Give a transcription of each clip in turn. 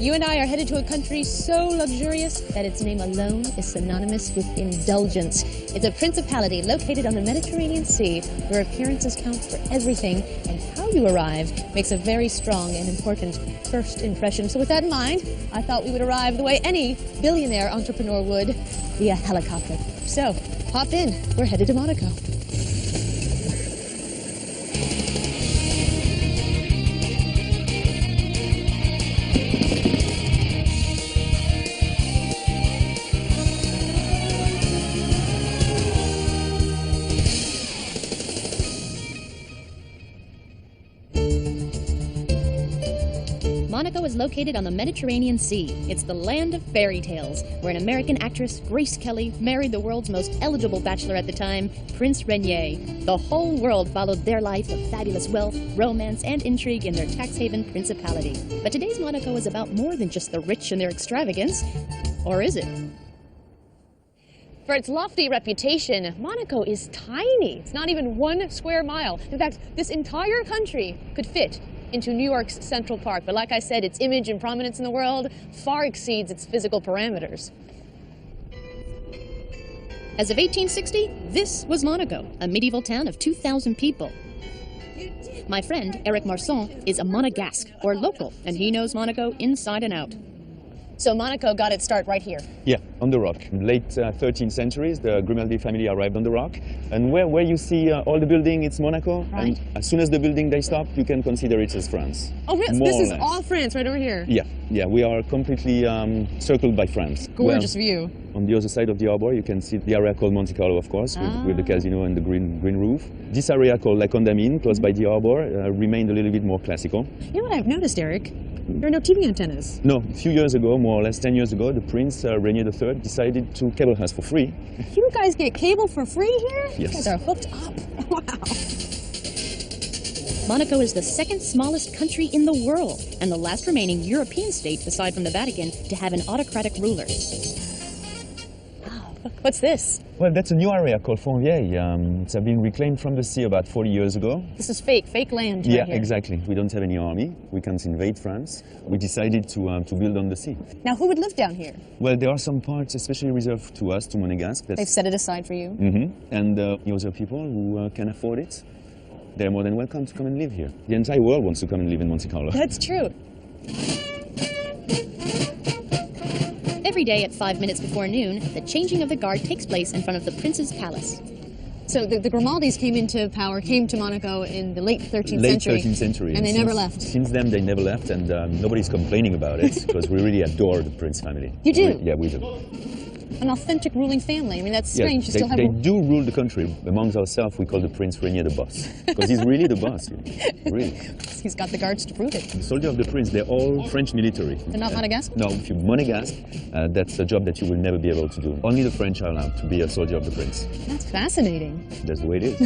You and I are headed to a country so luxurious that its name alone is synonymous with indulgence. It's a principality located on the Mediterranean Sea, where appearances count for everything, and how you arrive makes a very strong and important first impression. So with that in mind, I thought we would arrive the way any billionaire entrepreneur would, via helicopter. So, hop in. We're headed to Monaco. Monaco is located on the Mediterranean Sea. It's the land of fairy tales, where an American actress, Grace Kelly, married the world's most eligible bachelor at the time, Prince Rainier. The whole world followed their life of fabulous wealth, romance, and intrigue in their tax haven principality. But today's Monaco is about more than just the rich and their extravagance. Or is it? For its lofty reputation, Monaco is tiny. It's not even 1 square mile. In fact, this entire country could fit into New York's Central Park. But like I said, its image and prominence in the world far exceeds its physical parameters. As of 1860, this was Monaco, a medieval town of 2,000 people. My friend, Eric Marsan, is a Monegasque, or local, and he knows Monaco inside and out. So Monaco got its start right here. Yeah, on the rock. In late 13th century, the Grimaldi family arrived on the rock. And where you see all the building, it's Monaco. Right. And as soon as the building they stop, you can consider it as France. Oh, really? This is all France right over here? Yeah, we are completely circled by France. Gorgeous view. On the other side of the harbor, you can see the area called Monte Carlo, of course, with the casino and the green roof. This area called La Condamine, close by the harbor, remained a little bit more classical. You know what I've noticed, Eric? There are no TV antennas. No, a few years ago, more or less 10 years ago, the Prince Rainier III decided to cable us for free. You guys get cable for free here? Yes. You guys are hooked up. Wow. Monaco is the second smallest country in the world and the last remaining European state, aside from the Vatican, to have an autocratic ruler. Wow, what's this? Well, that's a new area called Fontvieille. It's been reclaimed from the sea about 40 years ago. This is fake land right here. here. Exactly. We don't have any army. We can't invade France. We decided to build on the sea. Now, who would live down here? Well, there are some parts especially reserved to us, to Monegasque. They've set it aside for you? Mm-hmm. And the other people who can afford it, they're more than welcome to come and live here. The entire world wants to come and live in Monte Carlo. That's true. Every day at 5 minutes before noon, the changing of the guard takes place in front of the Prince's palace. So the Grimaldis came to Monaco in the late 13th century. Late 13th century. And they never left. Since then, they never left, and nobody's complaining about it, because we really adore the Prince family. You do? Yeah, we do. An authentic ruling family. I mean, that's strange. Yes, they do rule the country. Amongst ourselves, we call the Prince Rainier the boss. Because he's really the boss, really. He's got the guards to prove it. The soldier of the prince, they're all French military. They're not Monegasque? No, if you're Monegasque, that's a job that you will never be able to do. Only the French are allowed to be a soldier of the prince. That's fascinating. That's the way it is.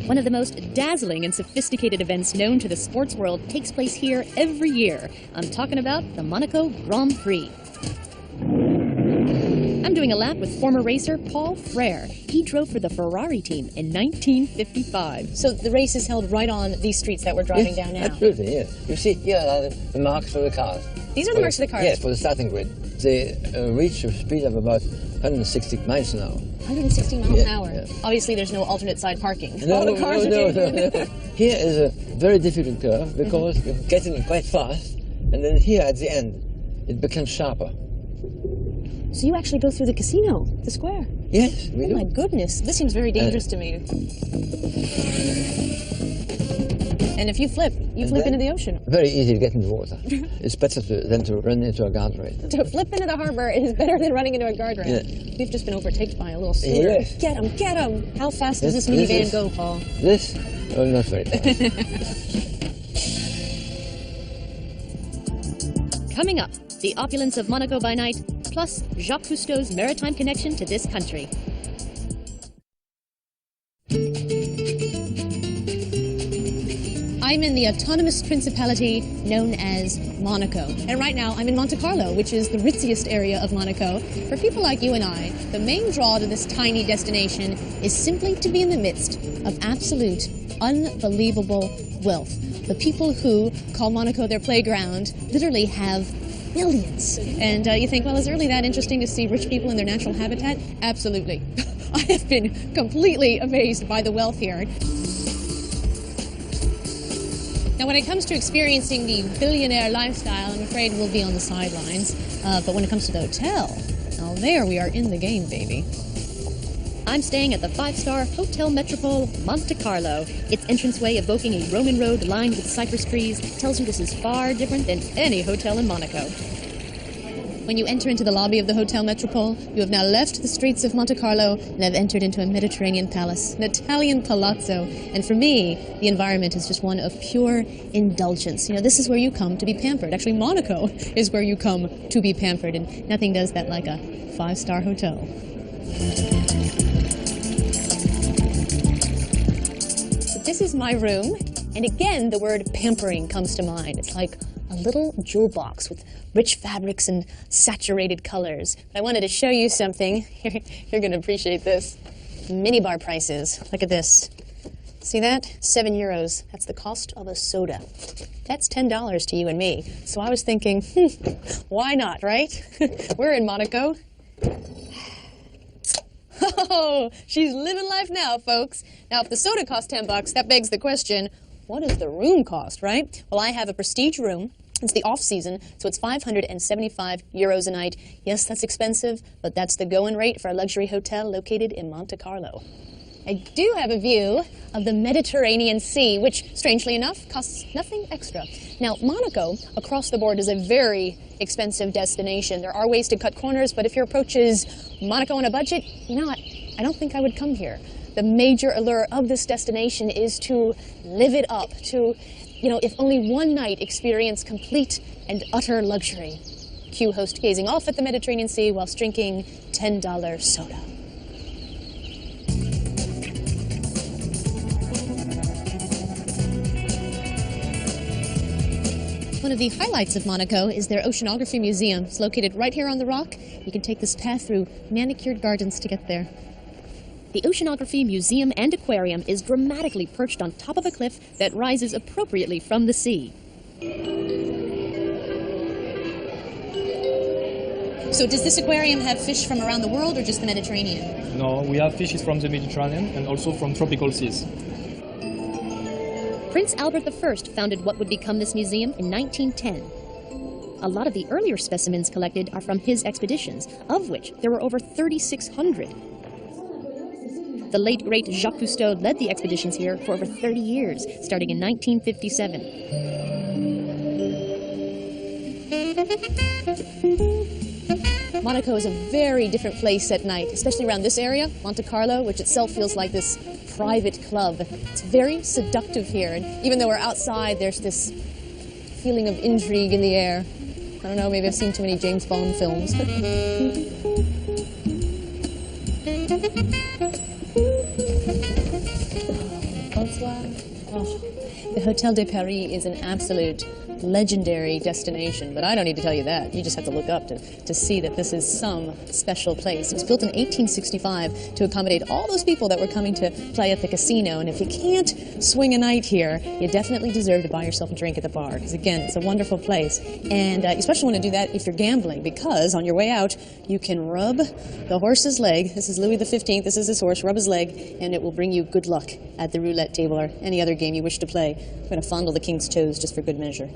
One of the most dazzling and sophisticated events known to the sports world takes place here every year. I'm talking about the Monaco Grand Prix. I'm doing a lap with former racer Paul Frere. He drove for the Ferrari team in 1955. So the race is held right on these streets that we're driving down now? Absolutely, yes. You see here are the marks for the cars. These are the marks of the cars? Yes, for the starting grid. They reach a speed of about 160 miles an hour. 160 miles an hour? Yeah. Obviously, there's no alternate side parking. No, All the cars no. Here is a very difficult curve because you're getting quite fast, and then here at the end, it becomes sharper. So you actually go through the casino, the square? Yes, we do. Oh my goodness, this seems very dangerous to me. And if you flip into the ocean. Very easy to get into the water. It's better than to run into a guardrail. To flip into the harbor is better than running into a guardrail. Yeah. We've just been overtaken by a little scooter. Yes. Get him! How fast does this minivan go, Paul? This? Oh, not very fast. Coming up, the opulence of Monaco by night, plus Jacques Cousteau's maritime connection to this country. I'm in the autonomous principality known as Monaco. And right now I'm in Monte Carlo, which is the ritziest area of Monaco. For people like you and I, the main draw to this tiny destination is simply to be in the midst of absolute, unbelievable wealth. The people who call Monaco their playground literally have millions. And you think, well, is it really that interesting to see rich people in their natural habitat? Absolutely. I have been completely amazed by the wealth here. Now, when it comes to experiencing the billionaire lifestyle, I'm afraid we'll be on the sidelines. But when it comes to the hotel, well, there we are in the game, baby. I'm staying at the 5-star Hotel Metropole Monte Carlo. Its entranceway evoking a Roman road lined with cypress trees tells you this is far different than any hotel in Monaco. When you enter into the lobby of the Hotel Metropole, you have now left the streets of Monte Carlo and have entered into a Mediterranean palace, an Italian palazzo. And for me, the environment is just one of pure indulgence. You know, this is where you come to be pampered. Actually, Monaco is where you come to be pampered, and nothing does that like a 5-star hotel. So this is my room, and again, the word pampering comes to mind. It's like a little jewel box with rich fabrics and saturated colors. But I wanted to show you something. You're going to appreciate this. Minibar prices. Look at this. See that? €7. That's the cost of a soda. That's $10 to you and me. So I was thinking, why not, right? We're in Monaco. Oh, she's living life now, folks. Now, if the soda costs $10, that begs the question, what does the room cost, right? Well, I have a prestige room. It's the off-season, so it's €575 a night. Yes, that's expensive, but that's the going rate for a luxury hotel located in Monte Carlo. I do have a view of the Mediterranean Sea, which, strangely enough, costs nothing extra. Now, Monaco, across the board, is a very expensive destination. There are ways to cut corners, but if your approach is Monaco on a budget, you know what? I don't think I would come here. The major allure of this destination is to live it up, to, you know, if only one night experience complete and utter luxury. Cue host gazing off at the Mediterranean Sea whilst drinking $10 soda. One of the highlights of Monaco is their oceanography museum. It's located right here on the rock. You can take this path through manicured gardens to get there. The Oceanography Museum and Aquarium is dramatically perched on top of a cliff that rises appropriately from the sea. So does this aquarium have fish from around the world or just the Mediterranean? No, we have fishes from the Mediterranean and also from tropical seas. Prince Albert I founded what would become this museum in 1910. A lot of the earlier specimens collected are from his expeditions, of which there were over 3,600. The late, great Jacques Cousteau led the expeditions here for over 30 years, starting in 1957. Monaco is a very different place at night, especially around this area, Monte Carlo, which itself feels like this private club. It's very seductive here, and even though we're outside, there's this feeling of intrigue in the air. I don't know, maybe I've seen too many James Bond films. Bonsoir. Oh, the Hotel de Paris is an absolute legendary destination, but I don't need to tell you that. You just have to look up to see that this is some special place. It was built in 1865 to accommodate all those people that were coming to play at the casino, and if you can't swing a night here, you definitely deserve to buy yourself a drink at the bar, because again, it's a wonderful place, and you especially want to do that if you're gambling, because on your way out, you can rub the horse's leg. This is Louis XV, this is his horse, rub his leg, and it will bring you good luck at the roulette table or any other game you wish to play. I'm going to fondle the king's toes just for good measure.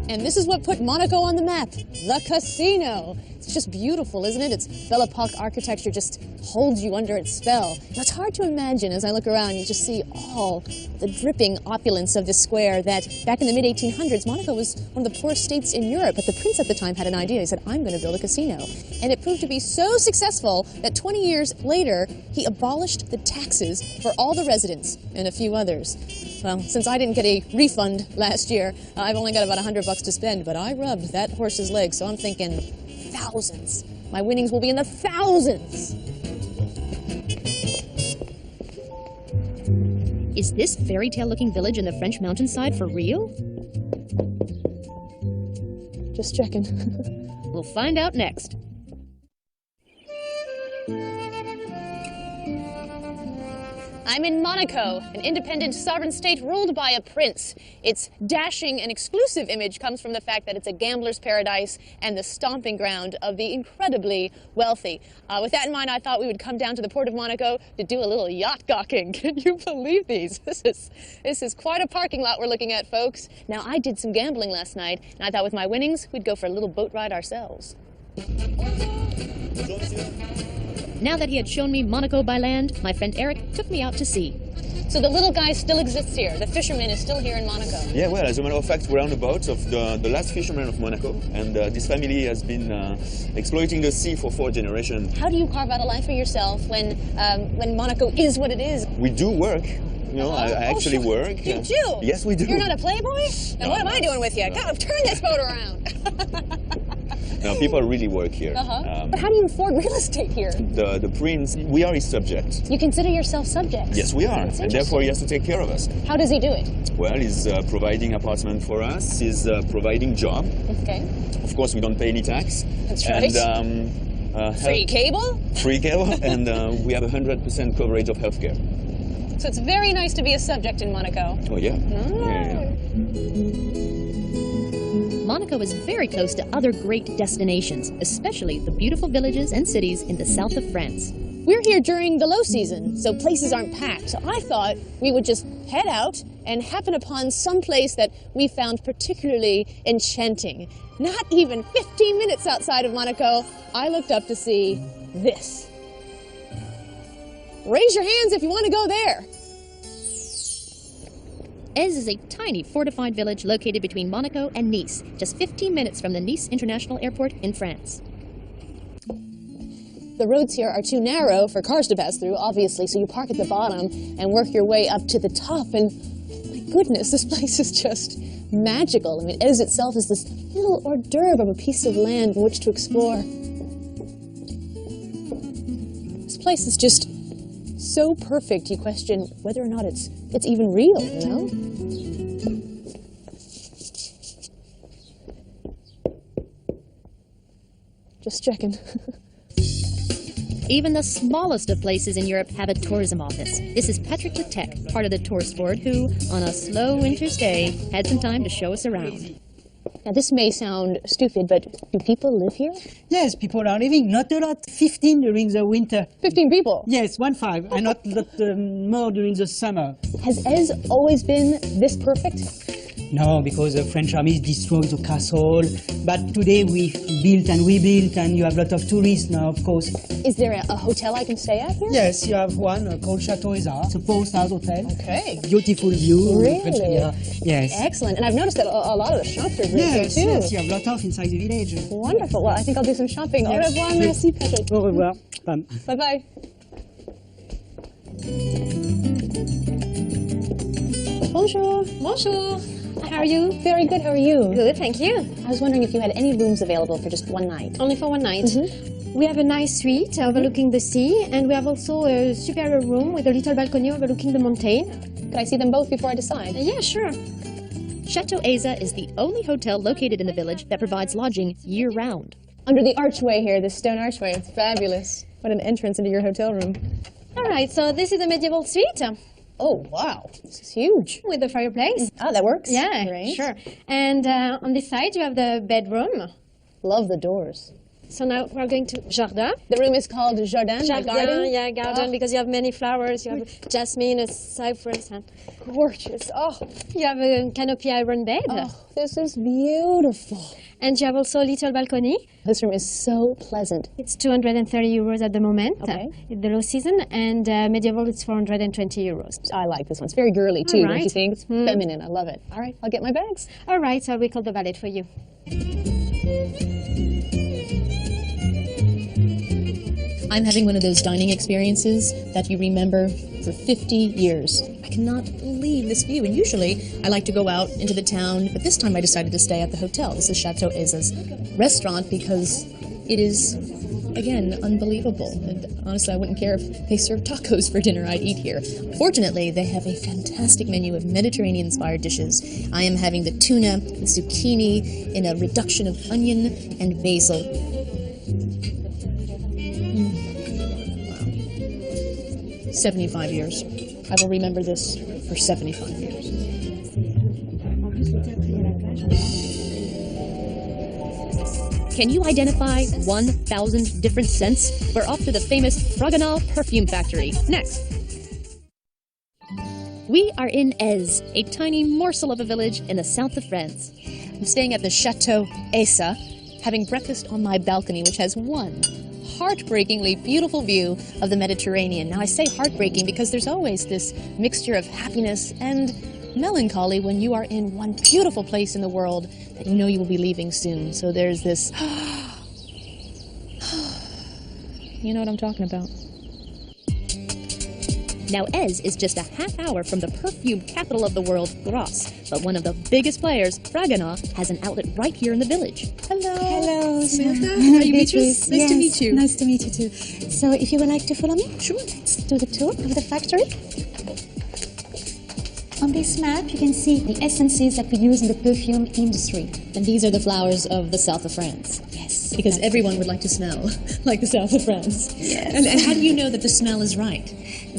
And this is what put Monaco on the map, the casino. It's just beautiful, isn't it? Its Belle Epoque architecture just holds you under its spell. Now, it's hard to imagine as I look around, you just see all the dripping opulence of this square that back in the mid-1800s, Monaco was one of the poorest states in Europe, but the prince at the time had an idea. He said, I'm going to build a casino. And it proved to be so successful that 20 years later, he abolished the taxes for all the residents and a few others. Well, since I didn't get a refund last year, I've only got about $100 to spend, but I rubbed that horse's leg, so I'm thinking thousands. My winnings will be in the thousands. Is this fairy tale looking village in the French mountainside for real? Just checking. We'll find out next. I'm in Monaco, an independent sovereign state ruled by a prince. Its dashing and exclusive image comes from the fact that it's a gambler's paradise and the stomping ground of the incredibly wealthy. With that in mind, I thought we would come down to the port of Monaco to do a little yacht gawking. Can you believe these? This is quite a parking lot we're looking at, folks. Now, I did some gambling last night, and I thought with my winnings, we'd go for a little boat ride ourselves. Now that he had shown me Monaco by land, my friend Eric took me out to sea. So the little guy still exists here. The fisherman is still here in Monaco. Yeah, well, as a matter of fact, we're on the boat of the last fisherman of Monaco, and this family has been exploiting the sea for 4 generations. How do you carve out a life for yourself when Monaco is what it is? We do work. You know, I actually work. You do? Yes, we do. You're not a playboy? Then what am I doing with you? No. God, turn this boat around. No, people really work here. But how do you afford real estate here? The prince, we are his subject. You consider yourself subjects? Yes, we are. And therefore he has to take care of us. How does he do it? Well, he's providing apartment for us. He's providing job. Okay. Of course, we don't pay any tax. That's right. And, free cable? Free cable, and we have 100% coverage of healthcare. So it's very nice to be a subject in Monaco. Oh, yeah. Oh. Yeah. Monaco is very close to other great destinations, especially the beautiful villages and cities in the south of France. We're here during the low season, so places aren't packed. So I thought we would just head out and happen upon some place that we found particularly enchanting. Not even 15 minutes outside of Monaco, I looked up to see this. Raise your hands if you want to go there. Ez is a tiny fortified village located between Monaco and Nice, just 15 minutes from the Nice International Airport in France. The roads here are too narrow for cars to pass through, obviously, so you park at the bottom and work your way up to the top, and my goodness, this place is just magical. I mean, Ez itself is this little hors d'oeuvre of a piece of land in which to explore. This place is just so perfect, you question whether or not it's even real, you know? Just checking. Even the smallest of places in Europe have a tourism office. This is Patrick Letek, part of the tourist board, who, on a slow winter stay, had some time to show us around. Now, this may sound stupid, but do people live here? Yes, people are living, not a lot, 15 during the winter. 15 people? Yes, 15, and not more during the summer. Has Ez always been this perfect? No, because the French army destroyed the castle, but today we built and rebuilt, and you have a lot of tourists now, of course. Is there a hotel I can stay at here? Yes, you have one called Chateau Ezard. It's a 4-star hotel. Okay. Beautiful view. Really? Yes. Excellent. And I've noticed that a lot of the shops are great here, too. Yes, you have a lot of inside the village. Wonderful. Well, I think I'll do some shopping. Au revoir, merci, Patrick. Au revoir. Bye-bye. Bonjour. Bonjour. How are you? Very good. How are you? Good, thank you. I was wondering if you had any rooms available for just one night. Only for one night. We have a nice suite overlooking the sea, and we have also a superior room with a little balcony overlooking the mountain. Could I see them both before I decide? Yeah, sure. Chateau Eza is the only hotel located in the village that provides lodging year-round. Under the archway here, this stone archway, it's fabulous. What an entrance into your hotel room. All right, so this is a medieval suite. Oh, wow. This is huge. With the fireplace. Ah, that works. Yeah, Great. sure. And on this side, you have the bedroom. Love the doors. So now we're going to jardin. The room is called Jardin, Jardin, garden? yeah, garden, because you have many flowers. You have jasmine, a cypress, and Gorgeous. Oh, you have a canopy iron bed. this is beautiful. And you have also a little balcony. This room is so pleasant. It's 230 euros at the moment, Okay. in the low season, and medieval it's 420 euros. I like this one. It's very girly, too, All don't you right. think? It's feminine. I love it. All right, I'll get my bags. All right, so we call the valet for you. I'm having one of those dining experiences that you remember for 50 years. I cannot believe this view. And usually I like to go out into the town, but this time I decided to stay at the hotel. This is Chateau Eza's restaurant because it is again, unbelievable. And honestly, I wouldn't care if they served tacos for dinner. I'd eat here. Fortunately, they have a fantastic menu of Mediterranean-inspired dishes. I am having the tuna, the zucchini, in a reduction of onion and basil. Wow. 75 years. I will remember this for 75 years. Can you identify 1,000 different scents? We're off to the famous Fragonard perfume factory next. We are in Aise, a tiny morsel of a village in the south of France. I'm staying at the Chateau Essa, having breakfast on my balcony, which has one heartbreakingly beautiful view of the Mediterranean. Now, I say heartbreaking because there's always this mixture of happiness and melancholy when you are in one beautiful place in the world that you know you will be leaving soon. So there's this, you know what I'm talking about. Now, Aise is just a half hour from the perfume capital of the world, Grasse. But one of the biggest players, Fragonard, has an outlet right here in the village. Hello. Hello. Samantha. How are you, Beatrice? Nice to meet you. Nice to meet you too. So if you would like to follow me? Sure. Let's do the tour of the factory. On this map, you can see the essences that we use in the perfume industry. And these are the flowers of the south of France. Yes. Because everyone would like to smell like the south of France. Yes. And how do you know that the smell is right?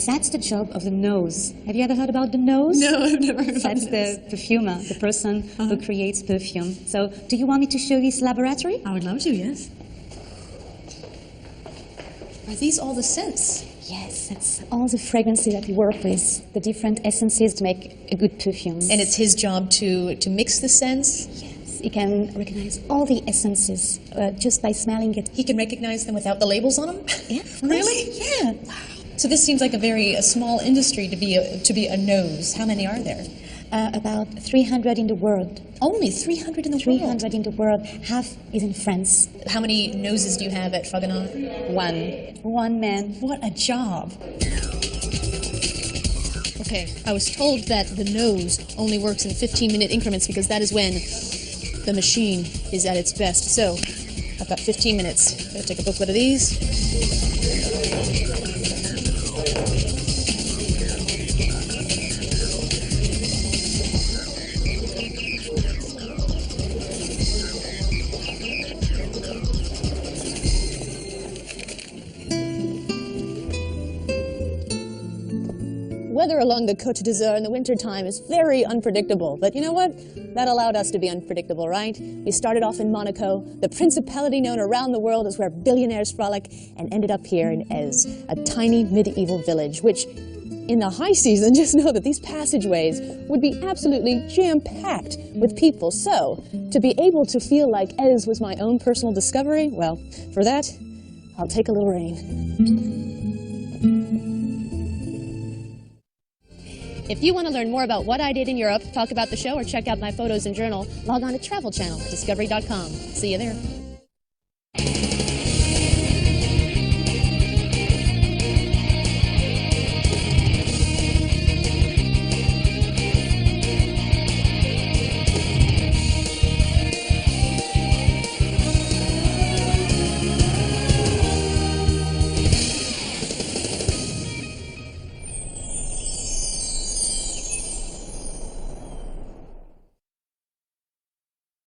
That's the job of the nose. Have you ever heard about the nose? No, I've never heard about That's the perfumer, the person who creates perfume. So, do you want me to show you his laboratory? I would love to, yes. Are these all the scents? Yes, that's all the fragrances that we work with, the different essences to make a good perfume. And it's his job to mix the scents? Yes, he can recognize all the essences just by smelling it. He can recognize them without the labels on them? Yeah. Really? Yeah. Wow. So this seems like a small industry to be a nose. How many are there? About 300 in the world. Only 300 in the world? 300 in the world. Half is in France. How many noses do you have at Fragonard? One man. What a job. Okay, I was told that the nose only works in 15-minute increments because that is when the machine is at its best. So, I've got 15 minutes. I'm going to take a booklet of these. Weather along the Côte d'Azur in the wintertime is very unpredictable, but you know what? That allowed us to be unpredictable, right? We started off in Monaco, the principality known around the world as where billionaires frolic, and ended up here in Aise, a tiny medieval village, which, in the high season, just know that these passageways would be absolutely jam-packed with people. So, to be able to feel like Aise was my own personal discovery, well, for that, I'll take a little rain. If you want to learn more about what I did in Europe, talk about the show, or check out my photos and journal, log on to Travel Channel at discovery.com. See you there.